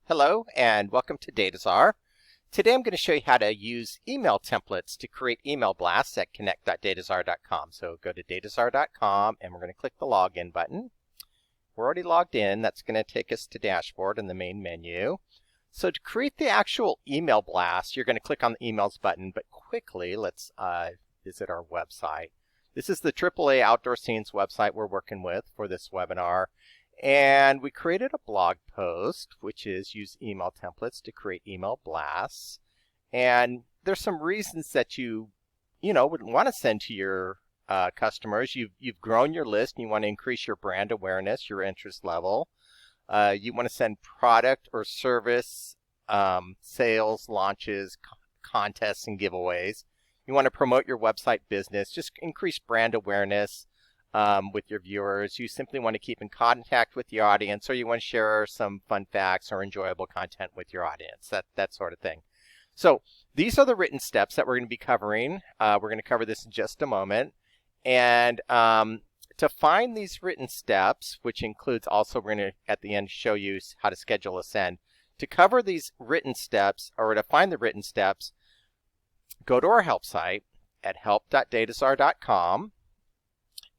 Hello and welcome to Dataczar. Today I'm going to show you how to use email templates to create email blasts at connect.dataczar.com. So go to dataczar.com and we're going to click the login button. We're already logged in. That's going to take us to dashboard in the main menu. So to create the actual email blast, you're going to click on the emails button, but quickly let's visit our website. This is the AAA Outdoor Scenes website we're working with for this webinar. And we created a blog post, which is use email templates to create email blasts. And there's some reasons that you would want to send to your customers. You've grown your list and you want to increase your brand awareness, your interest level. You want to send product or service sales, launches, contests, and giveaways. You want to promote your website business, just increase brand awareness with your viewers. You simply want to keep in contact with the audience, or you want to share some fun facts or enjoyable content with your audience, that sort of thing. So these are the written steps that we're going to be covering. We're going to cover this in just a moment. And to find these written steps, which includes also, we're going to at the end show you how to schedule a send. To cover these written steps, or to find the written steps, go to our help site at help.dataczar.com.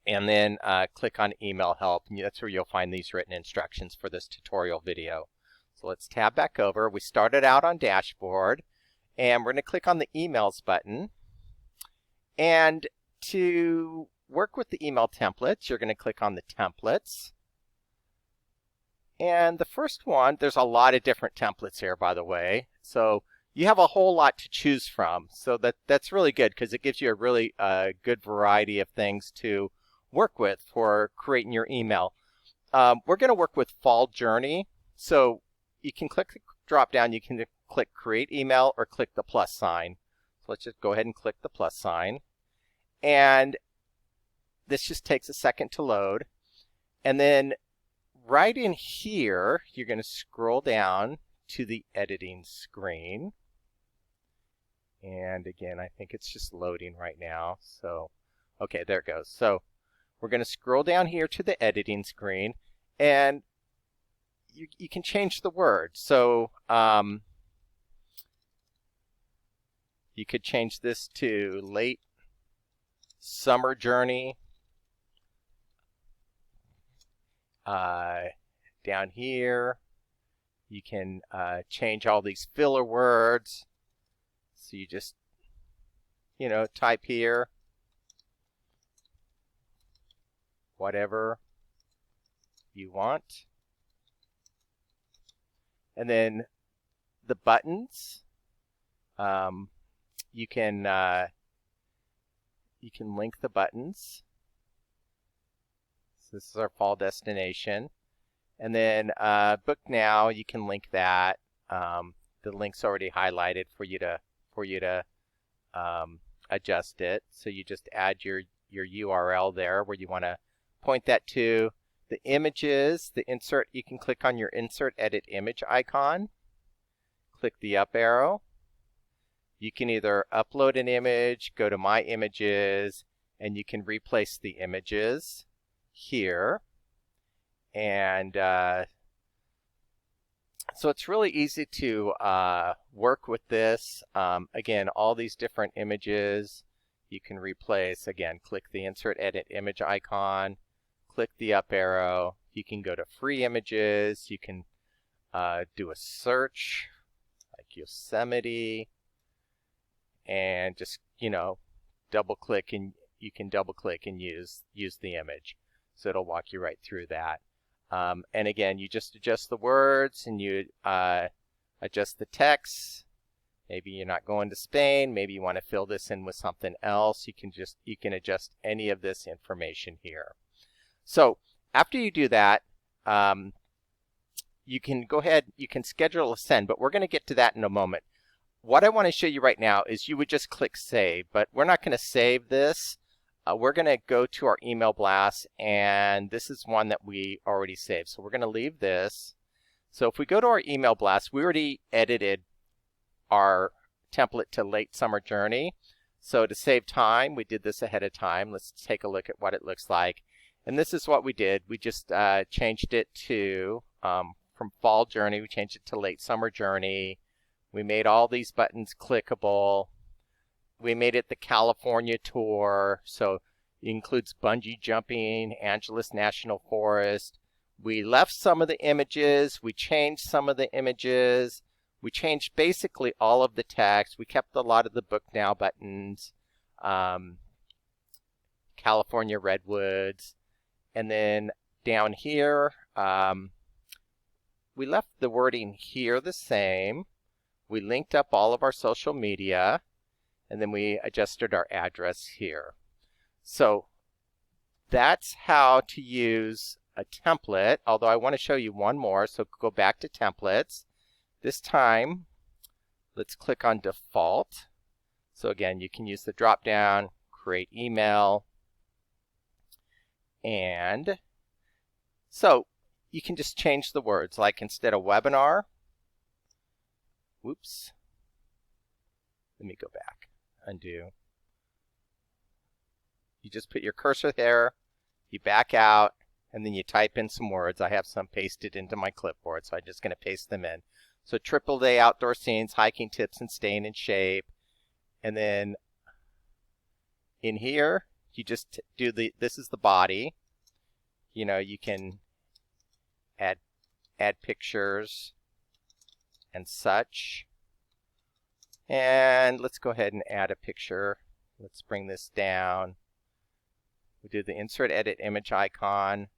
And then click on email help, and that's where you'll find these written instructions for this tutorial video. So let's tab back over. We started out on dashboard, and we're going to click on the emails button. And to work with the email templates, you're going to click on the templates. And the first one, there's a lot of different templates here, by the way. So you have a whole lot to choose from. So that's really good because it gives you a really good variety of things to work with for creating your email. We're going to work with Fall Journey. So you can click the drop down, you can click create email or click the plus sign. So let's just go ahead and click the plus sign. And this just takes a second to load. And then right in here, you're going to scroll down to the editing screen. And again, I think it's just loading right now. So, okay, there it goes. So we're going to scroll down here to the editing screen, and you can change the word. So you could change this to late summer journey. Down here, you can change all these filler words. So you just, type here whatever you want. And then the buttons, you can link the buttons. So this is our fall destination. And then book now, you can link that. The link's already highlighted for you to adjust it. So you just add your URL there where you want to point that to. The images, the insert, you can click on your insert edit image icon. Click the up arrow. You can either upload an image, go to my images, and you can replace the images here. And so it's really easy to work with this. Again, all these different images you can replace. Again, click the insert edit image icon, click the up arrow. You can go to free images. You can do a search like Yosemite, and just double click, and you can double click and use the image. So it'll walk you right through that. And again, you just adjust the words, and you adjust the text. Maybe you're not going to Spain. Maybe you want to fill this in with something else. You can adjust any of this information here. So after you do that, you can go ahead, you can schedule a send, but we're going to get to that in a moment. What I want to show you right now is you would just click save, but we're not going to save this. We're going to go to our email blast, and this is one that we already saved. So we're going to leave this. So if we go to our email blast, we already edited our template to late summer journey. So to save time, we did this ahead of time. Let's take a look at what it looks like. And this is what we did. We just changed it to from fall journey, we changed it to late summer journey. We made all these buttons clickable. We made it the California tour, so it includes bungee jumping, Angeles National Forest. We left some of the images, we changed some of the images, we changed basically all of the text. We kept a lot of the book now buttons, California redwoods, and then down here, we left the wording here the same. We linked up all of our social media, and then we adjusted our address here. So that's how to use a template, although I want to show you one more. So go back to templates. This time, let's click on default. So again, you can use the drop down, create email, and so you can just change the words, like instead of webinar, whoops, let me go back, undo. You just put your cursor there, you back out, and then you type in some words. I have some pasted into my clipboard, so I'm just going to paste them in. So triple day outdoor scenes, hiking tips, and staying in shape. And then in here, you just do this is the body. You know, you can add pictures and such. And let's go ahead and add a picture. Let's bring this down. We do the insert edit image icon.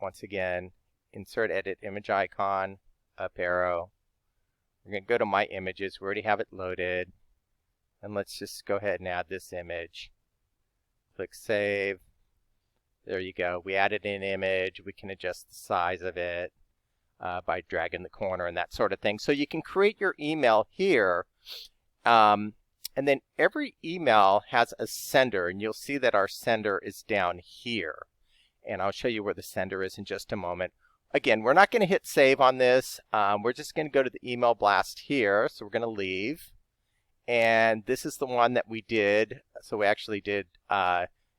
Once again, insert edit image icon, up arrow. We're going to go to my images. We already have it loaded. And let's just go ahead and add this image. Click save. There you go. We added an image. We can adjust the size of it by dragging the corner and that sort of thing. So you can create your email here. And then every email has a sender, and you'll see that our sender is down here. And I'll show you where the sender is in just a moment. Again, we're not going to hit save on this. We're just going to go to the email blast here. So we're going to leave. And this is the one that we did. So we actually did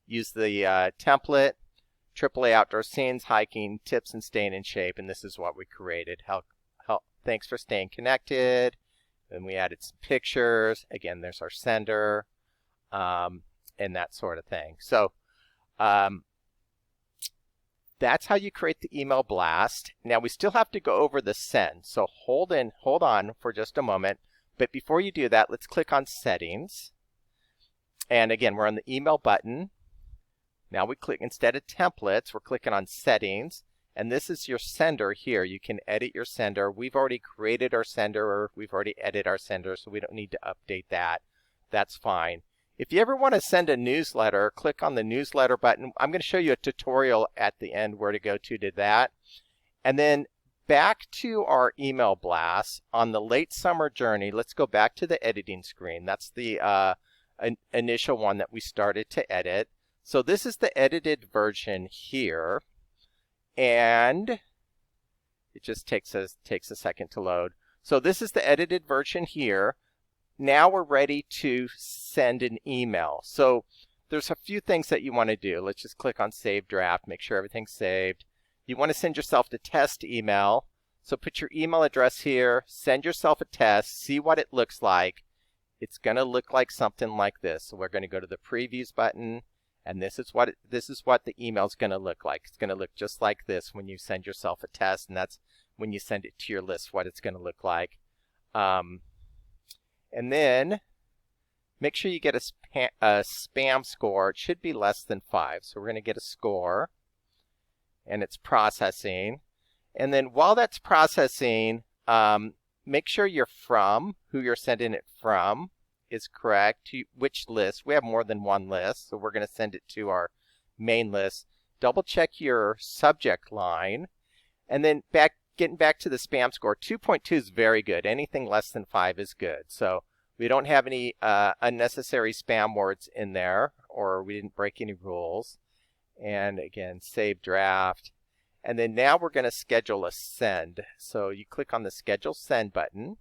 use the template, AAA outdoor scenes, hiking, tips, and staying in shape. And this is what we created. Thanks for staying connected. And we added some pictures. Again, there's our sender, and that sort of thing. So that's how you create the email blast. Now we still have to go over the send. So hold on for just a moment. But before you do that, let's click on settings. And again, we're on the email button. Now we click, instead of templates, we're clicking on settings. And this is your sender here. You can edit your sender. We've already created our sender, or we've already edited our sender, so we don't need to update that. That's fine. If you ever want to send a newsletter, click on the newsletter button. I'm going to show you a tutorial at the end where to go to that. And then back to our email blast on the late summer journey. Let's go back to the editing screen. That's the initial one that we started to edit. So this is the edited version here. And it just takes a second to load. So this is the edited version here. Now we're ready to send an email. So there's a few things that you want to do. Let's just click on Save Draft, make sure everything's saved. You want to send yourself the test email. So put your email address here, send yourself a test, see what it looks like. It's going to look like something like this. So we're going to go to the Previews button. And this is what the email is going to look like. It's going to look just like this when you send yourself a test, and that's when you send it to your list, what it's going to look like. And then make sure you get a spam score. It should be less than 5. So we're going to get a score, and it's processing. And then while that's processing, make sure who you're sending it from is correct, to which list. We have more than one list, so we're going to send it to our main list. Double check your subject line, and then getting back to the spam score, 2.2 is very good. Anything less than 5 is good. So we don't have any unnecessary spam words in there, or we didn't break any rules. And again, save draft. And then now we're going to schedule a send. So you click on the schedule send button.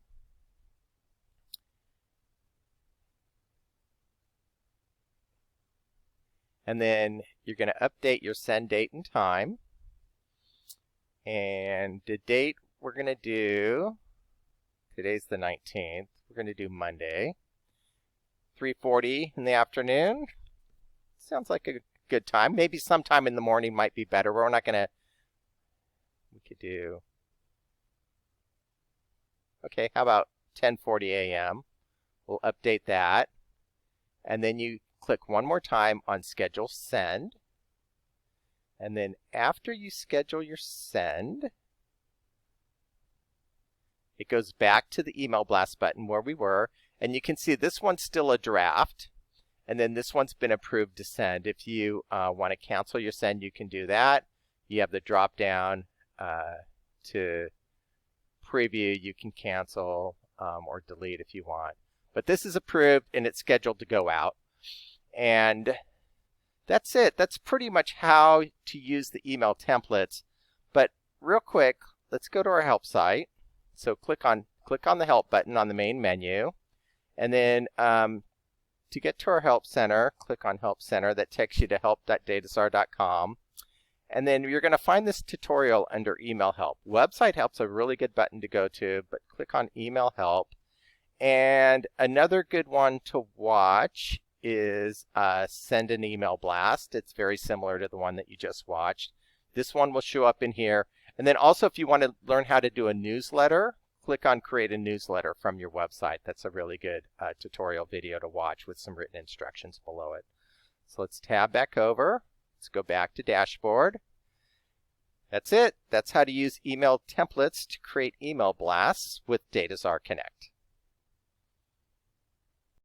And then you're going to update your send date and time. And the date we're going to do, today's the 19th, we're going to do Monday, 3:40 in the afternoon. Sounds like a good time. Maybe sometime in the morning might be better. We're not going to, we could do, okay, how about 10:40 a.m.? We'll update that. And then you click one more time on Schedule Send. And then after you schedule your send, it goes back to the email blast button where we were. And you can see this one's still a draft. And then this one's been approved to send. If you want to cancel your send, you can do that. You have the drop down to preview. You can cancel or delete if you want. But this is approved and it's scheduled to go out. And that's it. That's pretty much how to use the email templates. But real quick, let's go to our help site. So click on the help button on the main menu. And then to get to our help center, click on help center. That takes you to help.dataczar.com. And then you're going to find this tutorial under email help. Website help's a really good button to go to, but click on email help. And another good one to watch is Send an Email Blast. It's very similar to the one that you just watched. This one will show up in here. And then also if you want to learn how to do a newsletter, click on Create a Newsletter from your website. That's a really good tutorial video to watch with some written instructions below it. So let's tab back over. Let's go back to Dashboard. That's it. That's how to use email templates to create email blasts with Dataczar Connect.